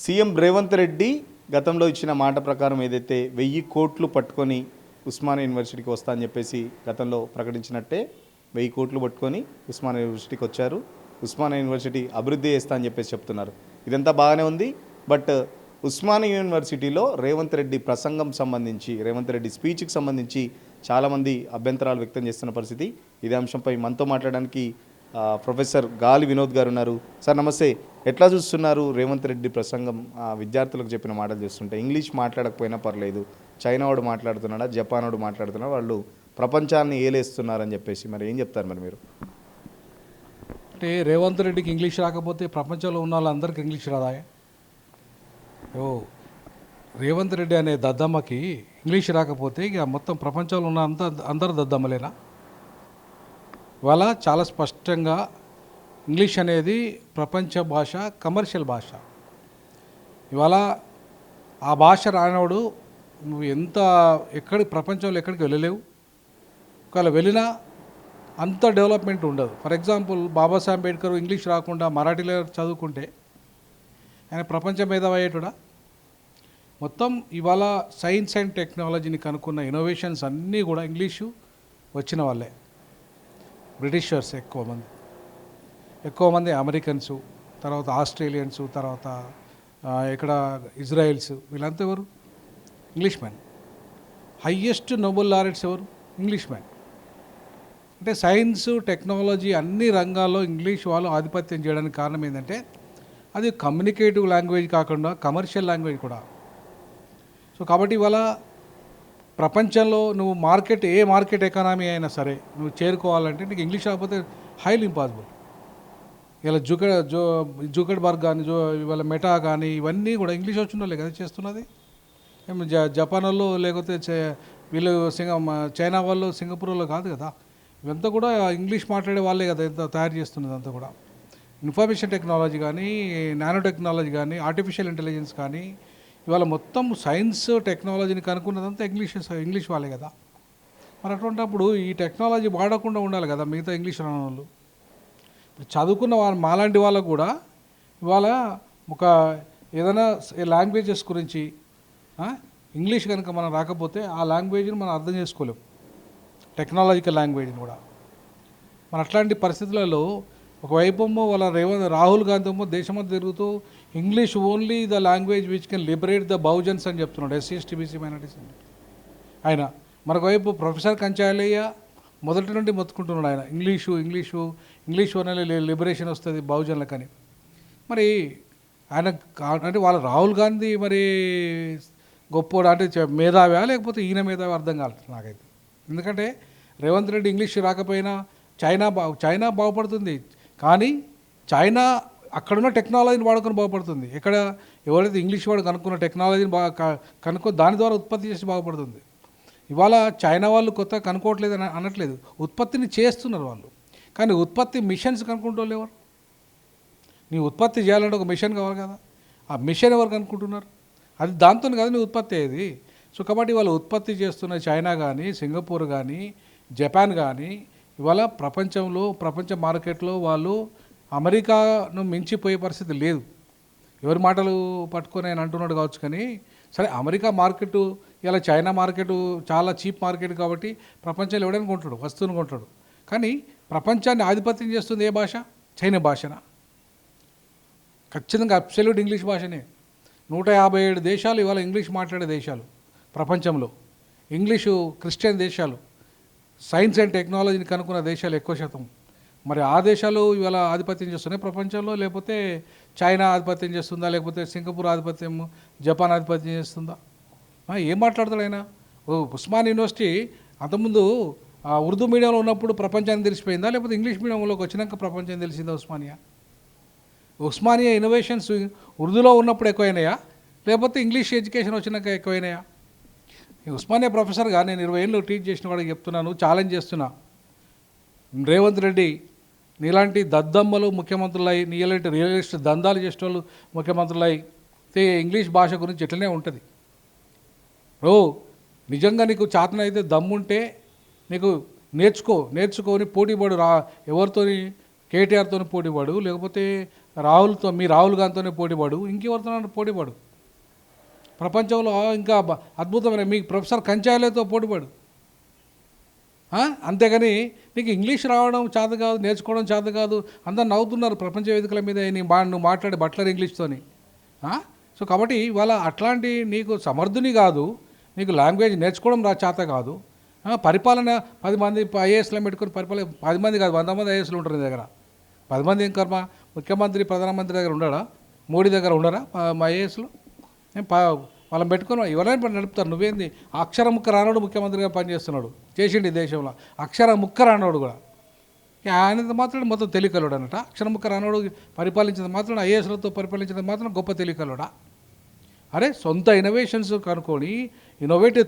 CM Revanth Reddy గతంలో ఇచ్చిన మాట ప్రకారం ఏదైతే 1000 కోట్లు పట్టుకొని ఉస్మానియా యూనివర్సిటీకి వస్తా అని చెప్పేసి గతంలో ప్రకటించినట్టే 1000 కోట్లు పట్టుకొని ఉస్మానియా యూనివర్సిటీకి వచ్చారు. ఉస్మానియా యూనివర్సిటీ అభివృద్ధి చేస్తా అని చెప్పేసి చెప్తున్నారు. ఇదంతా బాగానే ఉంది. బట్ ఉస్మానియా యూనివర్సిటీలో రేవంత్ రెడ్డి ప్రసంగం సంబంధించి, రేవంత్ రెడ్డి స్పీచ్కి సంబంధించి చాలామంది అభ్యంతరాలు వ్యక్తం చేస్తున్న పరిస్థితి. ఇదే అంశంపై మనతో మాట్లాడడానికి ప్రొఫెసర్ గాలి వినోద్ గారు ఉన్నారు. సార్ నమస్తే. ఎట్లా చూస్తున్నారు రేవంత్ రెడ్డి ప్రసంగం? విద్యార్థులకు చెప్పిన మాటలు చూస్తుంటే ఇంగ్లీష్ మాట్లాడకపోయినా పర్లేదు, చైనా వాడు మాట్లాడుతున్నాడా, జపాన్ వాడు మాట్లాడుతున్నాడా, వాళ్ళు ప్రపంచాన్ని ఏలేస్తున్నారని చెప్పేసి మరి ఏం చెప్తారు మరి మీరు? అంటే రేవంత్ రెడ్డికి ఇంగ్లీష్ రాకపోతే ప్రపంచంలో ఉన్న వాళ్ళందరికీ ఇంగ్లీష్ రాదా? రేవంత్ రెడ్డి అనే దద్దమ్మకి ఇంగ్లీష్ రాకపోతే ఇక మొత్తం ప్రపంచంలో ఉన్న అందరు దద్దమ్మలేనా? ఇవాళ చాలా స్పష్టంగా ఇంగ్లీష్ అనేది ప్రపంచ భాష, కమర్షియల్ భాష. ఇవాళ ఆ భాష రానోడు నువ్వు ప్రపంచంలో ఎక్కడికి వెళ్ళలేవు. ఒకవేళ వెళ్ళినా అంత డెవలప్మెంట్ ఉండదు. For example Babasaheb Ambedkar English రాకుండా మరాఠీలో చదువుకుంటే ఆయన ప్రపంచ మేధావి అయ్యేటుడా? మొత్తం ఇవాళ సైన్స్ అండ్ టెక్నాలజీని కనుక్కున్న ఇన్నోవేషన్స్ అన్నీ కూడా ఇంగ్లీషు వచ్చిన వాళ్ళే. బ్రిటిషర్స్ ఎక్కువ మంది అమెరికన్సు, తర్వాత ఆస్ట్రేలియన్సు, తర్వాత ఇక్కడ ఇజ్రాయిల్స్, వీళ్ళంతా ఎవరు? English man. Highest Nobel laureates ఎవరు? English man. అంటే సైన్స్, టెక్నాలజీ అన్ని రంగాల్లో ఇంగ్లీష్ వాళ్ళు ఆధిపత్యం చేయడానికి కారణం ఏంటంటే అది కమ్యూనికేటివ్ లాంగ్వేజ్ కాకుండా కమర్షియల్ లాంగ్వేజ్ కూడా. సో కాబట్టి ఇవాళ ప్రపంచంలో నువ్వు ఏ మార్కెట్ ఎకానమీ అయినా సరే నువ్వు చేరుకోవాలంటే నీకు ఇంగ్లీష్ రాకపోతే హైలీ ఇంపాసిబుల్. ఇలా జూకర్బర్గ్ కానీ, ఇవాళ మెటా కానీ ఇవన్నీ కూడా ఇంగ్లీష్ వచ్చిన కదా చేస్తున్నది. జపాన్ వాళ్ళు లేకపోతే వీళ్ళు చైనా వాళ్ళు, సింగపూర్ వాళ్ళు కాదు కదా. ఇవంతా కూడా ఇంగ్లీష్ మాట్లాడే వాళ్ళే కదా ఇంత తయారు చేస్తున్నది. అంతా కూడా ఇన్ఫర్మేషన్ టెక్నాలజీ కానీ, నానో టెక్నాలజీ కానీ, ఆర్టిఫిషియల్ ఇంటెలిజెన్స్ కానీ, ఇవాళ మొత్తం సైన్స్ టెక్నాలజీని కనుక్కున్నదంతా ఇంగ్లీష్ వాళ్ళే కదా. మరి అటువంటిప్పుడు ఈ టెక్నాలజీ వాడకుండా ఉండాలి కదా మిగతా ఇంగ్లీష్ రాని వాళ్ళు. చదువుకున్న మాలాంటి వాళ్ళకు కూడా ఇవాళ ఒక ఏదైనా లాంగ్వేజెస్ గురించి ఇంగ్లీష్ కనుక మనం రాకపోతే ఆ లాంగ్వేజ్ని మనం అర్థం చేసుకోలేం, టెక్నాలజికల్ లాంగ్వేజ్ని కూడా. మన అట్లాంటి పరిస్థితులలో ఒకవైపు వాళ్ళ రాహుల్ గాంధీ దేశమంతా తిరుగుతూ English only the language which can liberate the Bahujans అని చెప్తున్నాడు, ఎస్సీ ఎస్టీ బీసీ మైనారిటీస్ అని. ఆయన మరొకవైపు ప్రొఫెసర్ కంచాలయ్య మొదటి నుండి మొత్తుకుంటున్నాడు ఆయన ఇంగ్లీష్ వల్ల లిబరేషన్ వస్తుంది బహుజనులకని. మరి ఆయన అంటే వాళ్ళ రాహుల్ గాంధీ మరి గొప్పోడు అంటే మేధావా లేకపోతే ఈయన మేధావి అర్థం కాలేదు నాకైతే. ఎందుకంటే రేవంత్ రెడ్డి ఇంగ్లీష్ రాకపోయినా చైనా బాగుపడుతుంది, కానీ చైనా అక్కడున్న టెక్నాలజీని వాడుకొని బాగుపడుతుంది. ఎవరైతే ఇంగ్లీష్ వాడు కనుక్కున్న టెక్నాలజీని కనుక్కొని దాని ద్వారా ఉత్పత్తి చేసి బాగుపడుతుంది. ఇవాళ చైనా వాళ్ళు కొత్త కనుక్కోవట్లేదు అని అనట్లేదు, ఉత్పత్తిని చేస్తున్నారు వాళ్ళు. కానీ ఉత్పత్తి మిషన్స్ కనుక్కుంటూ ఎవరు? నీ ఉత్పత్తి చేయాలంటే ఒక మిషన్ కావాలి కదా. ఆ మిషన్ ఎవరు కనుక్కుంటున్నారు? అది దాంతో కదా నీ ఉత్పత్తి అయ్యేది. సో కాబట్టి వాళ్ళు ఉత్పత్తి చేస్తున్న చైనా కానీ, సింగపూర్ కానీ, జపాన్ కానీ ఇవాళ ప్రపంచ మార్కెట్లో వాళ్ళు అమెరికాను మించిపోయే పరిస్థితి లేదు. ఎవరి మాటలు పట్టుకొని ఆయన అంటున్నాడు కావచ్చు, కానీ సరే అమెరికా మార్కెట్ ఇలా చైనా మార్కెట్ చాలా చీప్ మార్కెట్ కాబట్టి ప్రపంచంలో ఎవడైనా కొంటాడు, వస్తువుని కొంటాడు. కానీ ప్రపంచాన్ని ఆధిపత్యం చేస్తుంది ఏ భాష? చైనా భాషనా? ఖచ్చితంగా అబ్సల్యూట్ ఇంగ్లీష్ భాషనే. 157 దేశాలు ఇవాళ ఇంగ్లీష్ మాట్లాడే దేశాలు ప్రపంచంలో. ఇంగ్లీషు క్రిస్టియన్ దేశాలు, సైన్స్ అండ్ టెక్నాలజీని కనుక్కున్న దేశాలు ఎక్కువ శాతం. మరి ఆ దేశాలు ఇవాళ ఆధిపత్యం చేస్తున్నాయి ప్రపంచంలో, లేకపోతే చైనా ఆధిపత్యం చేస్తుందా, లేకపోతే సింగపూర్ ఆధిపత్యం, జపాన్ ఆధిపత్యం చేస్తుందా? ఏం మాట్లాడతాడు ఆయన? ఉస్మాన్ యూనివర్సిటీ అంతకుముందు ఉర్దూ మీడియంలో ఉన్నప్పుడు ప్రపంచానికి తెలిసిపోయిందా, లేకపోతే ఇంగ్లీష్ మీడియంలోకి వచ్చినాక ప్రపంచం తెలిసిందా? ఉస్మానియా ఇన్నోవేషన్స్ ఉర్దూలో ఉన్నప్పుడు ఎక్కువైనాయా, లేకపోతే ఇంగ్లీష్ ఎడ్యుకేషన్ వచ్చినాక ఎక్కువైనాయా? ఉస్మానియా ప్రొఫెసర్గా నేను 20 ఏళ్ళు టీచ్ చేసిన వాడికి చెప్తున్నాను, ఛాలెంజ్ చేస్తున్నా. రేవంత్ రెడ్డి నీలాంటి దద్దమ్మలు ముఖ్యమంత్రులై, నీలాంటి రియలిస్ట్ దందాలు చేసిన వాళ్ళు ముఖ్యమంత్రులై ఇంగ్లీష్ భాష గురించి ఎట్లనే ఉంటుంది. నిజంగా నీకు చేతనైతే దమ్ముంటే నీకు నేర్చుకొని పోటీపడు. ఎవరితోని? కేటీఆర్తో పోటీపడు, లేకపోతే మీ రాహుల్ గాంధీతోనే పోటీపడు, ఇంకెవరితో పోటీపడు. ప్రపంచంలో ఇంకా అద్భుతమైన మీ ప్రొఫెసర్ కంచాయలతో పోటీపడు. అంతేగాని నీకు ఇంగ్లీష్ రావడం చేత కాదు, నేర్చుకోవడం చేత కాదు, అందరు నవ్వుతున్నారు ప్రపంచ వేదికల మీద నువ్వు మాట్లాడే బట్లర్ ఇంగ్లీష్తోని. సో కాబట్టి ఇవాళ అట్లాంటి నీకు సమర్థుని కాదు, నీకు లాంగ్వేజ్ నేర్చుకోవడం చేత కాదు, పరిపాలన 10 మంది ఐఏఎస్లో పెట్టుకొని పరిపాలన 10 మంది కాదు 100 మంది ఐఏఎస్లు ఉంటారు నీ దగ్గర. 10 మంది ఏం కర్మ, ముఖ్యమంత్రి ప్రధానమంత్రి దగ్గర ఉండడా, మోడీ దగ్గర ఉండరా మా ఐఏఎస్లు? వాళ్ళని పెట్టుకొని ఎవరైనా నడుపుతారు. నువ్వేంది అక్షర ముక్క రానోడు ముఖ్యమంత్రిగా పనిచేస్తున్నాడు, చేసిండు ఈ దేశంలో. అక్షర ముక్క రానోడు కూడా ఆయన మాత్రం మొత్తం తెలియకలోడు అనట. అక్షర ముక్క రానోడు పరిపాలించినది మాత్రం ఐఏఎస్లతో పరిపాలించినది మాత్రం గొప్ప తెలియకలోడా? అరే సొంత ఇన్నోవేషన్స్ కనుక్కొని ఇన్నోవేటివ్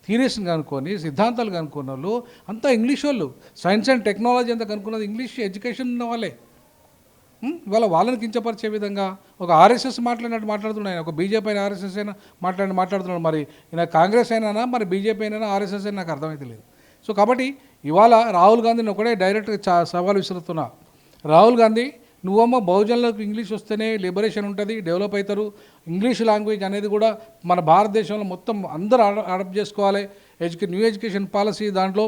థీరీస్ని కనుక్కొని సిద్ధాంతాలు కనుక్కున్న వాళ్ళు అంతా ఇంగ్లీష్ వాళ్ళు. సైన్స్ అండ్ టెక్నాలజీ అంతా కనుక్కున్నది ఇంగ్లీష్ ఎడ్యుకేషన్ ఉన్న వాళ్ళే. ఇవాళ వాళ్ళని కించపరిచే విధంగా ఒక ఆర్ఎస్ఎస్ మాట్లాడుతున్నాడు ఆయన, ఒక బీజేపీ అయినా ఆర్ఎస్ఎస్ అయినా మాట్లాడుతున్నాడు. మరి ఈయన కాంగ్రెస్ అయినా మరి బీజేపీ అయినా ఆర్ఎస్ఎస్ అయినా నాకు అర్థమైతే లేదు. సో కాబట్టి ఇవాళ రాహుల్ గాంధీని ఒకటే డైరెక్ట్గా సవాల్ విసురుతున్నా. రాహుల్ గాంధీ, నువ్వమ్మ బహుజనులకు ఇంగ్లీష్ వస్తేనే లిబరేషన్ ఉంటుంది, డెవలప్ అవుతారు. ఇంగ్లీష్ లాంగ్వేజ్ అనేది కూడా మన భారతదేశంలో మొత్తం అందరూ అడాప్ట్ చేసుకోవాలి. న్యూ ఎడ్యుకేషన్ పాలసీ దాంట్లో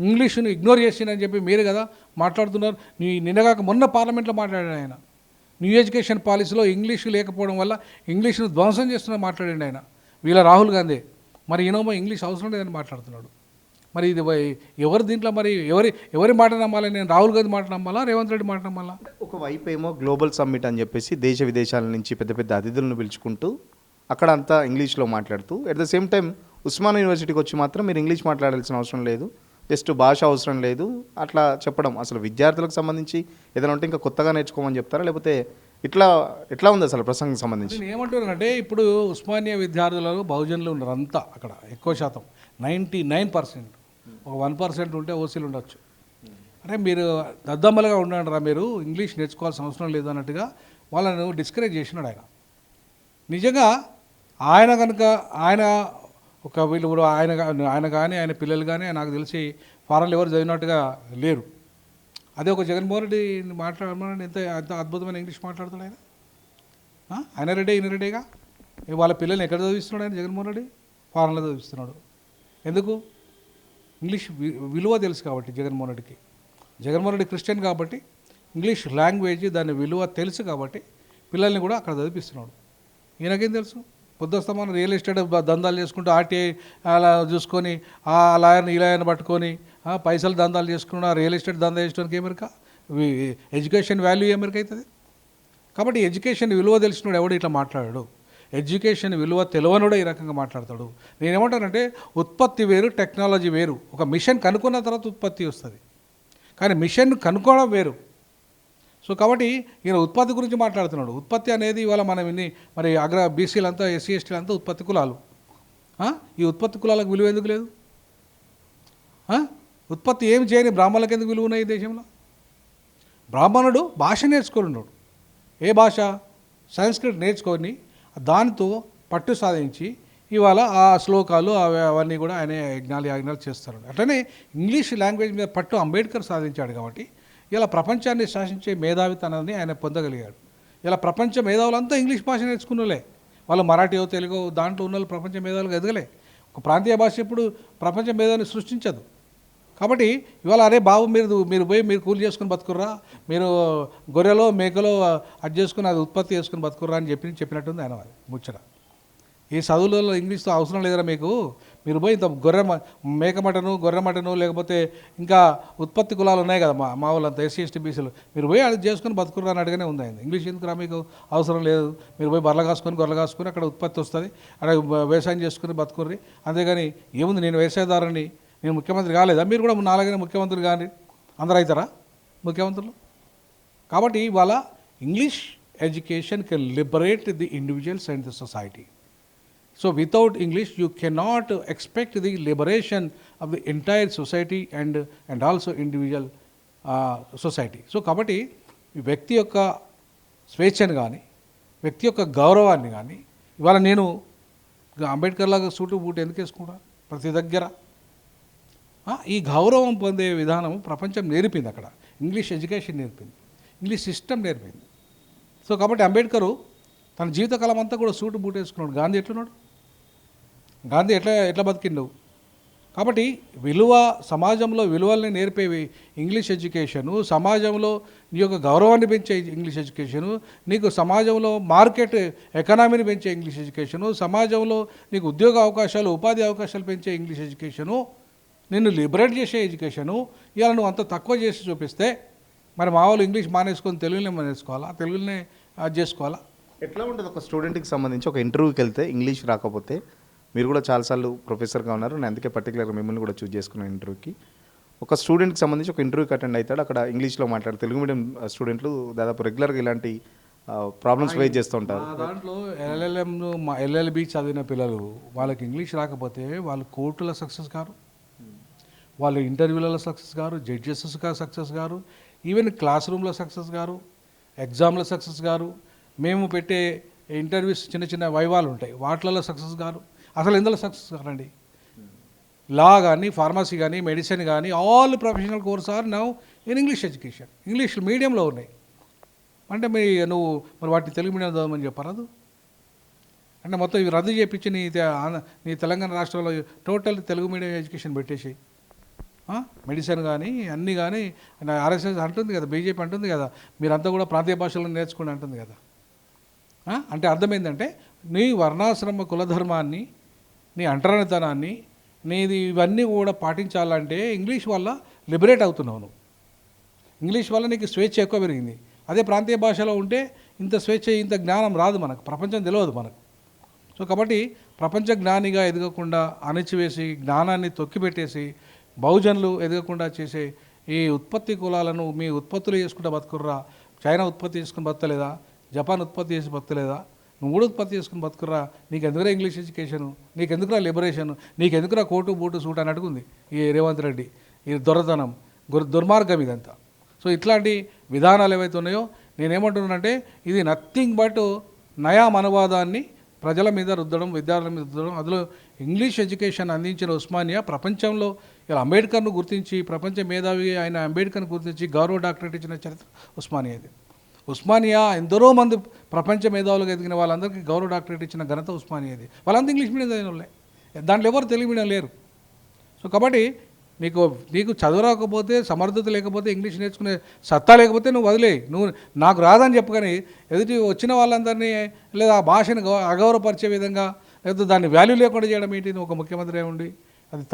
ఇంగ్లీష్ను ఇగ్నోర్ చేసిందని చెప్పి మీరు కదా మాట్లాడుతున్నారు. నిన్నగాక మొన్న పార్లమెంట్లో మాట్లాడాడు ఆయన. న్యూ ఎడ్యుకేషన్ పాలసీలో ఇంగ్లీష్ లేకపోవడం వల్ల ఇంగ్లీష్ను ధ్వంసం చేస్తున్నా మాట్లాడండి ఆయన, వీళ్ళ రాహుల్ గాంధీ. మరి ఈయనేమో ఇంగ్లీష్ అవసరం లేదని మాట్లాడుతున్నాడు. మరి ఇది ఎవరు దీంట్లో మరి ఎవరి మాట నమ్మాలి? నేను రాహుల్ గాంధీ మాట నమ్మాలా, రేవంత్ రెడ్డి మాట నమ్మాలా? ఒకవైపు ఏమో గ్లోబల్ సమ్మిట్ అని చెప్పేసి దేశ విదేశాల నుంచి పెద్ద పెద్ద అతిథులను పిలుచుకుంటూ అక్కడ అంతా ఇంగ్లీష్లో మాట్లాడుతూ, at the same time Osman యూనివర్సిటీకి వచ్చి మాత్రం మీరు ఇంగ్లీష్ మాట్లాడాల్సిన అవసరం లేదు, జస్ట్ భాష అవసరం లేదు అట్లా చెప్పడం. అసలు విద్యార్థులకు సంబంధించి ఏదైనా ఉంటే ఇంకా కొత్తగా నేర్చుకోమని చెప్తారా, లేకపోతే ఎట్లా ఉంది అసలు ప్రసంగం సంబంధించి? నేను ఏమంటున్నానంటే, ఇప్పుడు ఉస్మానియా విద్యార్థులలో బహుజనులు ఉన్నారు అంతా అక్కడ, ఎక్కువ శాతం 99%. ఒక 1% ఉంటే ఓసీలు ఉండొచ్చు. అంటే మీరు దద్దమ్మలుగా ఉండండి రా, మీరు ఇంగ్లీష్ నేర్చుకోవాల్సిన అవసరం లేదు అన్నట్టుగా వాళ్ళను డిస్కరేజ్ చేసినాడు ఆయన. నిజంగా ఆయన కనుక ఒక వీళ్ళు ఆయన కానీ ఆయన పిల్లలు కానీ నాకు తెలిసి ఫారెన్లో ఎవరు చదివినట్టుగా లేరు. అదే ఒక జగన్మోహన్ రెడ్డి మాట్లాడమని ఎంత అద్భుతమైన ఇంగ్లీష్ మాట్లాడుతున్నాడు ఆయన. ఆయన రెడ్డిగా వాళ్ళ పిల్లల్ని ఎక్కడ చదివిస్తున్నాడు ఆయన? జగన్మోహన్ రెడ్డి ఫారెన్లో చదివిస్తున్నాడు. ఎందుకు? ఇంగ్లీష్ విలువ తెలుసు కాబట్టి జగన్మోహన్ రెడ్డి క్రిస్టియన్ కాబట్టి ఇంగ్లీష్ లాంగ్వేజ్ దాని విలువ తెలుసు కాబట్టి పిల్లల్ని కూడా అక్కడ చదివిస్తున్నాడు. ఈయనకేం తెలుసు? పొద్దుస్తమానం రియల్ ఎస్టేట్ దందాలు చేసుకుంటూ ఆర్టీఐ అలా చూసుకొని ఆ లాయర్ని ఈ లాయర్ని పట్టుకొని పైసలు దందాలు చేసుకుని ఆ రియల్ ఎస్టేట్ దందా చేసుకోవడానికి ఏమరిక? ఎడ్యుకేషన్ వాల్యూ ఏమరిక అవుతుంది? కాబట్టి ఎడ్యుకేషన్ విలువ తెలిసినోడు ఎవడు ఇట్లా మాట్లాడాడు? ఎడ్యుకేషన్ విలువ తెలియనోడే ఈ రకంగా మాట్లాడతాడు. నేనేమంటానంటే, ఉత్పత్తి వేరు, టెక్నాలజీ వేరు. ఒక మిషన్ కనుక్కున్న తర్వాత ఉత్పత్తి వస్తుంది, కానీ మిషన్ కనుక్కోవడం వేరు. సో కాబట్టి ఈయన ఉత్పత్తి గురించి మాట్లాడుతున్నాడు. ఉత్పత్తి అనేది ఇవాళ మనం మరి బీసీలంతా ఎస్సీ ఎస్టీలంతా ఉత్పత్తి కులాలు. ఈ ఉత్పత్తి కులాలకు విలువ ఎందుకు లేదు? ఉత్పత్తి ఏమి చేయని బ్రాహ్మణులకు ఎందుకు విలువ ఉన్నాయి ఈ దేశంలో? బ్రాహ్మణుడు భాష నేర్చుకున్నాడు. ఏ భాష? సంస్కృతి నేర్చుకొని దానితో పట్టు సాధించి ఇవాళ ఆ శ్లోకాలు అవన్నీ కూడా ఆయన యాజ్ఞాలు చేస్తారు. అట్లనే ఇంగ్లీష్ లాంగ్వేజ్ మీద పట్టు అంబేద్కర్ సాధించాడు కాబట్టి ఇలా ప్రపంచాన్ని శాసించే మేధావితనాన్ని ఆయన పొందగలిగాడు. ఇలా ప్రపంచ మేధావులంతా ఇంగ్లీష్ భాష నేర్చుకున్నలే. వాళ్ళు మరాఠీయో తెలుగో దాంట్లో ఉన్న ప్రపంచ మేధావులుగా ఎదగలే. ఒక ప్రాంతీయ భాష ఎప్పుడు ప్రపంచ మేధావిని సృష్టించదు. కాబట్టి ఇవాళ అరే బాబు మీరు పోయి మీరు కూలి చేసుకుని బతుకుర్రా, మీరు గొర్రెలో మేకలో అది చేసుకుని అది ఉత్పత్తి చేసుకుని బతుకుర్రా అని చెప్పినట్టుంది ఆయన ముచ్చట. ఈ చదువులలో ఇంగ్లీష్తో అవసరం లేదురా మీకు, మీరు పోయి ఇంత గొర్రె మటను లేకపోతే ఇంకా ఉత్పత్తి కులాలు ఉన్నాయి కదా మా వాళ్ళంతా ఎస్సీ ఎస్టీ బీసీలు, మీరు పోయి అది చేసుకుని బతుకుర్రా అని అడిగానే ఉంది ఆయన. ఇంగ్లీష్ ఎందుకురా మీకు అవసరం లేదు, మీరు పోయి గొర్రెలు కాసుకొని అక్కడ ఉత్పత్తి వస్తుంది, అక్కడ వ్యవసాయం చేసుకుని బతుకుర్రి. అంతేగాని ఏముంది, నేను వ్యవసాయదారుని, నేను ముఖ్యమంత్రి కాలేదా? మీరు కూడా నాలుగైనా ముఖ్యమంత్రి కానీ అందరూ అవుతారా ముఖ్యమంత్రులు? కాబట్టి ఇవాళ English education can liberate the individuals and the society. So without English you cannot expect the liberation of the entire society and also individual society. So కాబట్టి వ్యక్తి యొక్క స్వేచ్ఛను కానీ వ్యక్తి యొక్క గౌరవాన్ని కానీ ఇవాళ నేను అంబేద్కర్ లాగా సూటు బూటు ఎందుకు వేసుకుంటా ప్రతి దగ్గర? ఈ గౌరవం పొందే విధానం ప్రపంచం నేర్పింది. అక్కడ ఇంగ్లీష్ ఎడ్యుకేషన్ నేర్పింది, ఇంగ్లీష్ సిస్టమ్ నేర్పింది. సో కాబట్టి అంబేద్కరు తన జీవితకాలం అంతా కూడా సూటు బూట్ వేసుకున్నాడు. గాంధీ ఎట్లున్నాడు? గాంధీ ఎట్లా బతికిండు? కాబట్టి విలువ, సమాజంలో విలువల్ని నేర్పేవి ఇంగ్లీష్ ఎడ్యుకేషను, సమాజంలో నీ యొక్క గౌరవాన్ని పెంచే ఇంగ్లీష్ ఎడ్యుకేషను, నీకు సమాజంలో మార్కెట్ ఎకనామీని పెంచే ఇంగ్లీష్ ఎడ్యుకేషను, సమాజంలో నీకు ఉద్యోగ అవకాశాలు, ఉపాధి అవకాశాలు పెంచే ఇంగ్లీష్ ఎడ్యుకేషను, నిన్ను లిబరేట్ చేసే ఎడ్యుకేషను. ఇవాళ నువ్వు అంత తక్కువ చేసి చూపిస్తే మరి మా వాళ్ళు ఇంగ్లీష్ మానేసుకొని తెలుగునే మానేసుకోవాలా, తెలుగునే అది చేసుకోవాలా? ఎట్లా ఉంటుంది ఒక స్టూడెంట్కి సంబంధించి ఒక ఇంటర్వ్యూకి వెళ్తే ఇంగ్లీష్ రాకపోతే, మీరు కూడా చాలాసార్లు ప్రొఫెసర్గా ఉన్నారు, నేను అందుకే పర్టికులర్గా మిమ్మల్ని కూడా చూస్ చేసుకున్నాను ఇంటర్వ్యూకి. ఒక స్టూడెంట్కి సంబంధించి ఒక ఇంటర్వ్యూకి అటెండ్ అవుతాడు, అక్కడ ఇంగ్లీష్లో మాట్లాడు. తెలుగు మీడియం స్టూడెంట్లు దాదాపు రెగ్యులర్గా ఇలాంటి ప్రాబ్లమ్స్ ఫేస్ చేస్తూ ఉంటారు. దాంట్లో ఎల్ఎల్బి చదివిన పిల్లలు వాళ్ళకి ఇంగ్లీష్ రాకపోతే వాళ్ళు కోర్టుల సక్సెస్ గారు, వాళ్ళు ఇంటర్వ్యూలలో సక్సెస్ గారు, జడ్జెస్గా సక్సెస్ గారు, ఈవెన్ క్లాస్ రూమ్లో సక్సెస్ గారు, ఎగ్జామ్లో సక్సెస్ గారు, మేము పెట్టే ఇంటర్వ్యూస్ చిన్న చిన్న వైవాలు ఉంటాయి వాటిలలో సక్సెస్ గారు. అసలు ఎందులో సక్సెస్ కారండి? లా కానీ, ఫార్మసీ కానీ, మెడిసిన్ కానీ, all professional course are now in English education. English మీడియంలో ఉన్నాయి. అంటే నువ్వు మరి వాటిని తెలుగు మీడియం చదవమని చెప్పరాదు? అంటే మొత్తం ఇవి రద్దు చేయించి నీ తెలంగాణ రాష్ట్రంలో టోటల్ తెలుగు మీడియం ఎడ్యుకేషన్ పెట్టేసి మెడిసిన్ కానీ అన్నీ కానీ ఆర్ఎస్ఎస్ అంటుంది కదా, బీజేపీ అంటుంది కదా, మీరంతా కూడా ప్రాంతీయ భాషలను నేర్చుకోండి అంటుంది కదా. అంటే అర్థమైందంటే నీ వర్ణాశ్రమ కులధర్మాన్ని, నీ అంటరానితనాన్ని, నీది ఇవన్నీ కూడా పాటించాలంటే ఇంగ్లీష్ వల్ల లిబరేట్ అవుతున్నావు నువ్వు. ఇంగ్లీష్ వల్ల నీకు స్వేచ్ఛ ఎక్కువ పెరిగింది. అదే ప్రాంతీయ భాషలో ఉంటే ఇంత స్వేచ్ఛ, ఇంత జ్ఞానం రాదు మనకు, ప్రపంచం తెలియదు మనకు. సో కాబట్టి ప్రపంచ జ్ఞానిగా ఎదగకుండా అణిచివేసి, జ్ఞానాన్ని తొక్కిపెట్టేసి, బహుజనులు ఎదగకుండా చేసే ఈ ఉత్పత్తి కులాలను మీ ఉత్పత్తులు చేసుకుంటూ బతుకుర్రా. చైనా ఉత్పత్తి చేసుకుని బతకలేదా? జపాన్ ఉత్పత్తి చేసి బతకలేదా? నువ్వు కూడా ఉత్పత్తి చేసుకుని బతుకుర్రా. నీకు ఎందుకురా ఇంగ్లీష్ ఎడ్యుకేషను, నీకు ఎందుకురా లిబరేషను, నీకు ఎందుకురా కోటు బూటు సూట్ అని అడుగుంది ఈ రేవంత్ రెడ్డి. ఈ దొరతనం, దుర్మార్గం ఇదంతా. సో ఇట్లాంటి విధానాలు ఏవైతే ఉన్నాయో నేనేమంటున్నానంటే ఇది నథింగ్ బట్ నయా మనవాదాన్ని ప్రజల మీద రుద్దడం, విద్యార్థుల మీద రుద్దడం. అందులో ఇంగ్లీష్ ఎడ్యుకేషన్ అందించిన ఉస్మానియా ప్రపంచంలో ఇలా అంబేద్కర్ను గుర్తించి, ప్రపంచ మేధావి ఆయన అంబేద్కర్ను గుర్తించి గౌరవ డాక్టరేట్ ఇచ్చిన చరిత్ర ఉస్మానియాది. ఉస్మానియా ఎందరో మంది ప్రపంచ మేధావులుగా ఎదిగిన వాళ్ళందరికీ గౌరవ డాక్టరేట్ ఇచ్చిన ఘనత ఉస్మానియాది. వాళ్ళంతా ఇంగ్లీష్ మీడియం చదివిన వాళ్ళే, దాంట్లో ఎవరు తెలుగు మీడియం లేరు. సో కాబట్టి నీకు చదువు రాకపోతే, సమర్థత లేకపోతే, ఇంగ్లీష్ నేర్చుకునే సత్తా లేకపోతే నువ్వు వదిలే, నువ్వు నాకు రాదని చెప్పు. కానీ ఎదుటి వచ్చిన వాళ్ళందరినీ లేదా ఆ భాషను అగౌరవపరిచే విధంగా, లేకపోతే దాన్ని వాల్యూ లేకుండా చేయడం ఏంటి? నువ్వు ఒక ముఖ్యమంత్రి ఉండి అది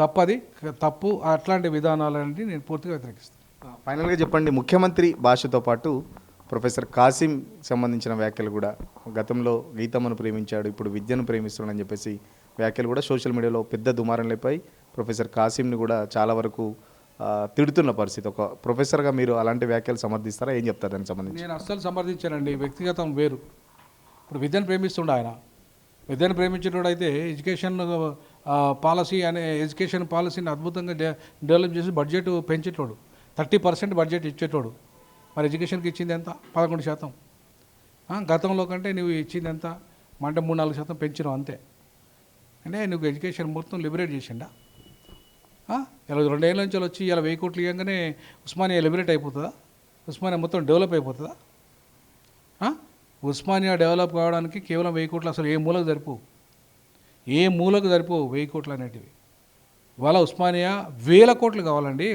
తప్పు. అట్లాంటి విధానాలన్నీ నేను పూర్తిగా వ్యతిరేకిస్తాను. ఫైనల్గా చెప్పండి, ముఖ్యమంత్రి భాషతో పాటు ప్రొఫెసర్ కాసిం సంబంధించిన వ్యాఖ్యలు కూడా, గతంలో గీతమ్మను ప్రేమించాడు, ఇప్పుడు విద్యను ప్రేమిస్తున్నాడని చెప్పేసి వ్యాఖ్యలు కూడా సోషల్ మీడియాలో పెద్ద దుమారం లేపాయి. ప్రొఫెసర్ కాసింని కూడా చాలా వరకు తిడుతున్న పరిస్థితి. ఒక ప్రొఫెసర్గా మీరు అలాంటి వ్యాఖ్యలు సమర్థిస్తారా? ఏం చెప్తారు దానికి సంబంధించి? నేను అస్సలు సమర్థించానండి. వ్యక్తిగతం వేరు. ఇప్పుడు విద్యను ప్రేమిస్తుండే ఆయన. విద్యను ప్రేమించేటోడు అయితే ఎడ్యుకేషన్ పాలసీని అద్భుతంగా డెవలప్ చేసి బడ్జెట్ పెంచేటోడు, 30% బడ్జెట్ ఇచ్చేటోడు. మరి ఎడ్యుకేషన్కి ఇచ్చింది ఎంత? 11%. గతంలో కంటే నువ్వు ఇచ్చింది ఎంత? అంటే 3-4% పెంచినావు అంతే. అంటే నువ్వు ఎడ్యుకేషన్ మొత్తం లిబరేట్ చేసిండా? ఇలా 2 ఏళ్ళ నుంచి వచ్చి ఇలా 1000 కోట్లు ఇవ్వగానే ఉస్మానియా లిబరేట్ అయిపోతుందా? ఉస్మానియా మొత్తం డెవలప్ అయిపోతుందా? ఉస్మానియా డెవలప్ కావడానికి కేవలం 1000 కోట్లు అసలు ఏ మూలకు సరిపోవు. 1000 కోట్లు అనేటివి. ఇవాళ ఉస్మానియా 1000 కోట్లు కావాలండి.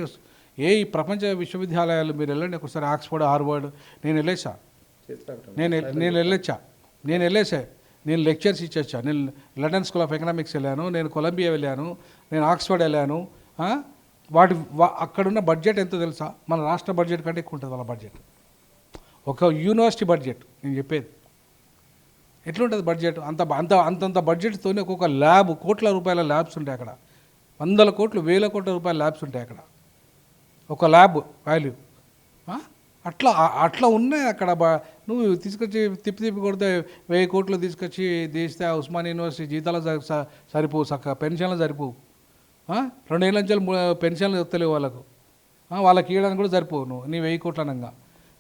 ఈ ప్రపంచ విశ్వవిద్యాలయాలు మీరు వెళ్ళండి ఒకసారి, ఆక్స్ఫర్డ్, హార్వర్డ్. నేను వెళ్ళేసా. నేను లెక్చర్స్ ఇచ్చొచ్చా. నేను లండన్ స్కూల్ ఆఫ్ ఎకనామిక్స్ వెళ్ళాను, నేను కొలంబియా వెళ్ళాను, నేను ఆక్స్ఫర్డ్ వెళ్ళాను. అక్కడున్న బడ్జెట్ ఎంతో తెలుసా? మన రాష్ట్ర బడ్జెట్ కంటే ఎక్కువ ఉంటుంది వాళ్ళ బడ్జెట్. ఒక యూనివర్సిటీ బడ్జెట్ నేను చెప్పేది. ఎట్లుంటుంది బడ్జెట్? అంతంత బడ్జెట్తోనే ఒక్కొక్క ల్యాబ్, కోట్ల రూపాయల ల్యాబ్స్ ఉంటాయి అక్కడ. 100 కోట్లు, 1000 కోట్ల రూపాయల ల్యాబ్స్ ఉంటాయి అక్కడ. ఒక ల్యాబ్ వాల్యూ అట్లా ఉన్నాయి అక్కడ. నువ్వు తీసుకొచ్చి తిప్పి కొడితే 1000 కోట్లు తీసుకొచ్చి తీస్తే ఉస్మానియా యూనివర్సిటీ జీతాలు సరిపోవు, చక్క పెన్షన్లు సరిపోవు. 2 ఏళ్ళ నుంచి పెన్షన్లు వస్తలేవు వాళ్ళకి ఇవ్వడానికి కూడా సరిపోవు నువ్వు నీ 1000 కోట్ల అనగా.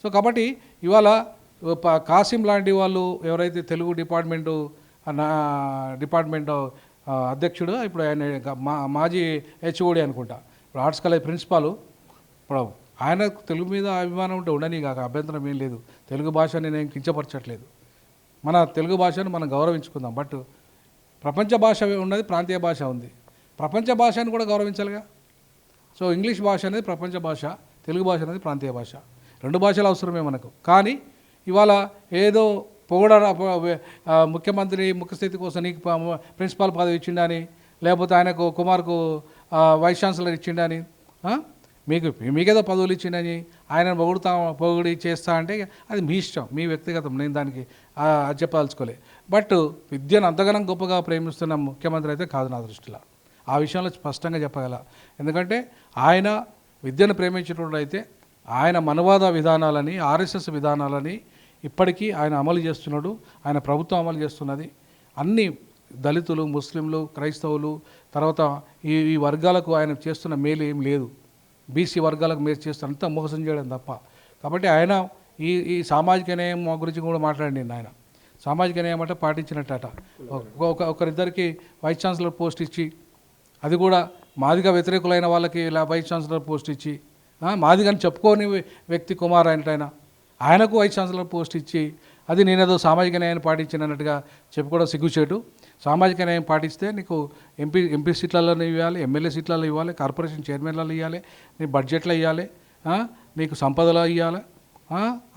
సో కాబట్టి ఇవాళ కాసిం లాంటి వాళ్ళు ఎవరైతే తెలుగు డిపార్ట్మెంట్ అధ్యక్షుడు, ఇప్పుడు ఆయన మాజీ హెచ్ఓడి అనుకుంటా, ఇప్పుడు ఆర్ట్స్ కాలేజ్ ప్రిన్సిపాల్, ఇప్పుడు ఆయనకు తెలుగు మీద అభిమానం ఉంటే ఉండని కాక అభ్యంతరం ఏం లేదు. తెలుగు భాష నేనేం కించపరచట్లేదు. మన తెలుగు భాషను మనం గౌరవించుకుందాం. బట్ ప్రపంచ భాష ఉన్నది, ప్రాంతీయ భాష ఉంది. ప్రపంచ భాషను కూడా గౌరవించాలిగా. సో ఇంగ్లీష్ భాష అనేది ప్రపంచ భాష, తెలుగు భాష అనేది ప్రాంతీయ భాష. 2 భాషలు అవసరమే మనకు. కానీ ఇవాళ ఏదో ముఖ్యమంత్రి ముఖ్యస్థితి కోసం నీకు ప్రిన్సిపాల్ పదవి ఇచ్చిండని, లేకపోతే ఆయనకు కుమార్కు వైస్ ఛాన్సలర్ ఇచ్చిండని, మీకేదో పదవులు ఇచ్చిండని ఆయన పొగిడి చేస్తా అంటే అది మీ ఇష్టం, మీ వ్యక్తిగతం. నేను దానికి చెప్పదలుచుకోలే. బట్ విద్యను అంతగానం గొప్పగా ప్రేమిస్తున్న ముఖ్యమంత్రి అయితే కాదు నా దృష్టిలో. ఆ విషయంలో స్పష్టంగా చెప్పగల. ఎందుకంటే ఆయన విద్యను ప్రేమించేటప్పుడు అయితే ఆయన మనవాద విధానాలని, ఆర్ఎస్ఎస్ విధానాలని ఇప్పటికీ ఆయన అమలు చేస్తున్నాడు. ఆయన ప్రభుత్వం అమలు చేస్తున్నది. అన్ని దళితులు, ముస్లింలు, క్రైస్తవులు, తర్వాత ఈ వర్గాలకు ఆయన చేస్తున్న మేలు ఏం లేదు. బీసీ వర్గాలకు మేలు చేస్తున్న అంతా మోసం చేయడం తప్ప. కాబట్టి ఆయన ఈ సామాజిక న్యాయం గురించి కూడా మాట్లాడింది. ఆయన సామాజిక న్యాయం అంటే పాటించినట్టట. ఒకరిద్దరికి వైస్ ఛాన్సలర్ పోస్ట్ ఇచ్చి, అది కూడా మాదిగా వ్యతిరేకులైన వాళ్ళకి ఇలా వైస్ ఛాన్సలర్ పోస్ట్ ఇచ్చి, మాదిగని చెప్పుకోని వ్యక్తి కుమార్ ఆయనకు వైస్ ఛాన్సలర్ పోస్ట్ ఇచ్చి, అది నేనేదో సామాజిక న్యాయాన్ని పాటించినట్టుగా చెప్పుకోవడం సిగ్గుచేటు. సామాజిక న్యాయం పాటిస్తే నీకు ఎంపీ సీట్లలో ఇవ్వాలి, ఎమ్మెల్యే సీట్లలో ఇవ్వాలి, కార్పొరేషన్ చైర్మన్లలో ఇవ్వాలి, నీ బడ్జెట్లో ఇవ్వాలి, నీకు సంపదలో ఇవ్వాలి,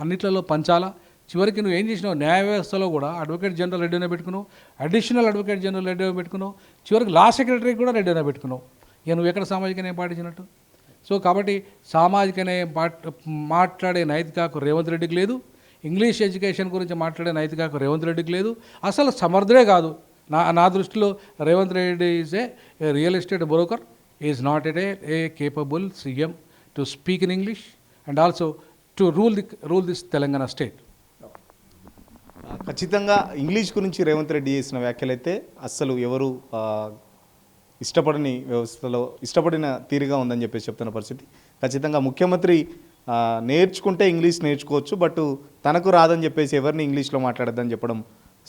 అన్నిట్లలో పంచాలా. చివరికి నువ్వు ఏం చేసినావు? న్యాయ వ్యవస్థలో కూడా అడ్వకేట్ జనరల్ రెడ్డినే పెట్టుకున్నావు, అడిషనల్ అడ్వకేట్ జనరల్ రెడ్డినే పెట్టుకున్నావు, చివరికి లా సెక్రటరీ కూడా రెడ్డినే పెట్టుకున్నావు. ఇక నువ్వు ఎక్కడ సామాజిక న్యాయం పాటించినట్టు? సో కాబట్టి సామాజిక న్యాయం మాట్లాడే నైతిక హక్కు రేవంత్ రెడ్డికి లేదు. ఇంగ్లీష్ ఎడ్యుకేషన్ గురించి మాట్లాడే నైతిక హక్కు రేవంత్ రెడ్డికి లేదు. అసలు సమర్థుడే కాదు. నా దృష్టిలో Revanth Reddy is a real estate broker, is not a capable CM to speak in English and also to rule this Telangana state. ఖచ్చితంగా ఇంగ్లీష్ గురించి రేవంత్ రెడ్డి చేసిన వ్యాఖ్యలైతే అస్సలు ఎవరు ఇష్టపడని వ్యవస్థలో ఇష్టపడిన తీరుగా ఉందని చెప్పేసి చెప్తున్న పరిస్థితి. ఖచ్చితంగా ముఖ్యమంత్రి నేర్చుకుంటే ఇంగ్లీష్ నేర్చుకోవచ్చు, బట్ తనకు రాదని చెప్పేసి ఎవరిని ఇంగ్లీష్లో మాట్లాడద్దని చెప్పడం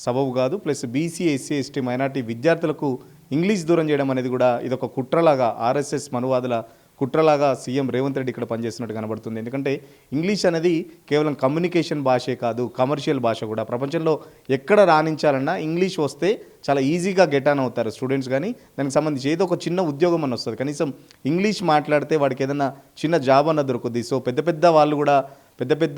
సబబు కాదు. Plus BC, SC, ST, minority విద్యార్థులకు ఇంగ్లీష్ దూరం చేయడం అనేది కూడా ఇదొక కుట్రలాగా, ఆర్ఎస్ఎస్ మనువాదుల కుట్రలాగా సీఎం రేవంత్ రెడ్డి ఇక్కడ పనిచేస్తున్నట్టు కనబడుతుంది. ఎందుకంటే ఇంగ్లీష్ అనేది కేవలం కమ్యూనికేషన్ భాషే కాదు, కమర్షియల్ భాష కూడా. ప్రపంచంలో ఎక్కడ రాణించాలన్నా ఇంగ్లీష్ వస్తే చాలా ఈజీగా గెట్ ఆన్ అవుతారు స్టూడెంట్స్. కానీ దానికి సంబంధించి ఏదో ఒక చిన్న ఉద్యోగం అని వస్తుంది, కనీసం ఇంగ్లీష్ మాట్లాడితే వాడికి ఏదైనా చిన్న జాబ్ అన్న దొరుకుద్ది. సో పెద్ద వాళ్ళు కూడా పెద్ద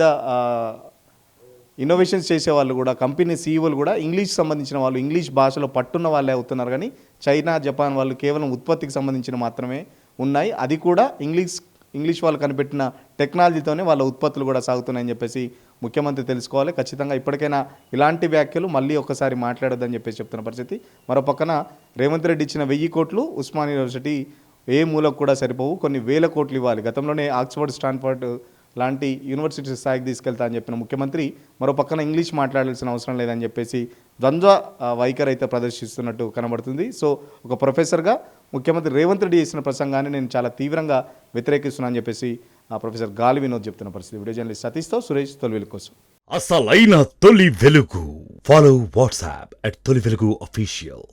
ఇన్నోవేషన్స్ చేసే వాళ్ళు కూడా, కంపెనీ సీఈఓలు కూడా ఇంగ్లీష్ సంబంధించిన వాళ్ళు, ఇంగ్లీష్ భాషలో పట్టున్న వాళ్ళే అవుతున్నారు. కానీ చైనా, జపాన్ వాళ్ళు కేవలం ఉత్పత్తికి సంబంధించిన మాత్రమే ఉన్నాయి. అది కూడా ఇంగ్లీష్ వాళ్ళు కనిపెట్టిన టెక్నాలజీతోనే వాళ్ళ ఉత్పత్తులు కూడా సాగుతున్నాయని చెప్పేసి ముఖ్యమంత్రి తెలుసుకోవాలి. ఖచ్చితంగా ఇప్పటికైనా ఇలాంటి వ్యాఖ్యలు మళ్ళీ ఒకసారి మాట్లాడొద్దని చెప్పేసి చెప్తున్న పరిస్థితి. మరో పక్కన రేవంత్ రెడ్డి ఇచ్చిన 1000 కోట్లు ఉస్మానియా యూనివర్సిటీ ఏ మూలకు కూడా సరిపోవు, కొన్ని వేల కోట్లు ఇవ్వాలి. గతంలోనే ఆక్స్ఫర్డ్, స్టాన్ఫర్డ్ లాంటి యూనివర్సిటీ స్థాయికి తీసుకెళ్తా అని చెప్పిన ముఖ్యమంత్రి మరో పక్కన ఇంగ్లీష్ మాట్లాడాల్సిన అవసరం లేదని చెప్పేసి ద్వంద్వ వైఖరి అయితే ప్రదర్శిస్తున్నట్టు కనబడుతుంది. సో ఒక ప్రొఫెసర్గా ముఖ్యమంత్రి రేవంత్ రెడ్డి చేసిన ప్రసంగాన్ని నేను చాలా తీవ్రంగా వ్యతిరేకిస్తున్నాను అని చెప్పేసి ప్రొఫెసర్ గాలి వినోద్ చెప్తున్న పరిస్థితి. వీడియో జర్నలిస్ట్ సతీష్తో సురేష్, తొలి వెలుగు కోసం. అసలైన తొలి వెలుగు. ఫాలో వాట్సాప్ @తొలి వెలుగు అఫీషియల్.